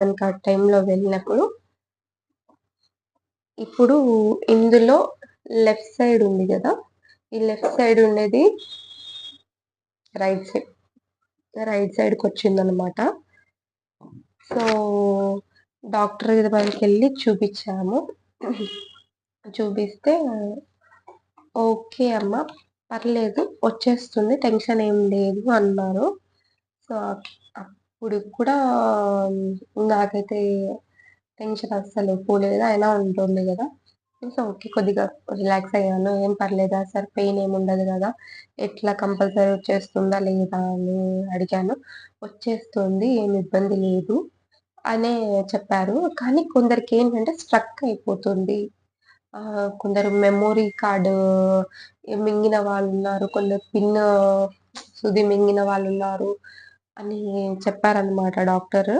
మనకి ఆ టైంలో వెళ్ళినప్పుడు, ఇప్పుడు ఇందులో లెఫ్ట్ సైడ్ ఉంది గదా! ఈ లెఫ్ట్ సైడ్ ఉండేది రైట్ సైడ్. రైట్ సైడ్‌కొచ్చిందనమాట. సో, డాక్టర్ దగ్గరికెళ్ళి చూపిచ్చాము. చూపిస్తే ఓకే అమ్మ. పర్లేదు వచ్చేస్తుంది. టెన్షన్ ఏం లేదు అన్నారు. సో, అప్పుడు కూడా నాకైతే టెన్షన్ అస్సలు పోలేదు. అయినా ఉంటుంది గదా! So, okay. కొద్దిగా రిలాక్స్ అయ్యాను. ఏం పర్లేదా సార్ పెయిన్ ఏముండదు గదా! ఎట్లా కంపల్సరీ వచ్చేస్తుందా లేదా అని అడిగాను. వచ్చేస్తుంది. ఏమి ఇబ్బంది లేదు అనే చెప్పారు. కానీ కొందరికేంటంటే స్ట్రక్ అయిపోతుంది. కొందరు మెమోరీ కార్డ్ మింగిన వాళ్ళున్నారు. కొందరు సూది మింగిన వాళ్ళున్నారు అని చెప్పారనమాట డాక్టరు.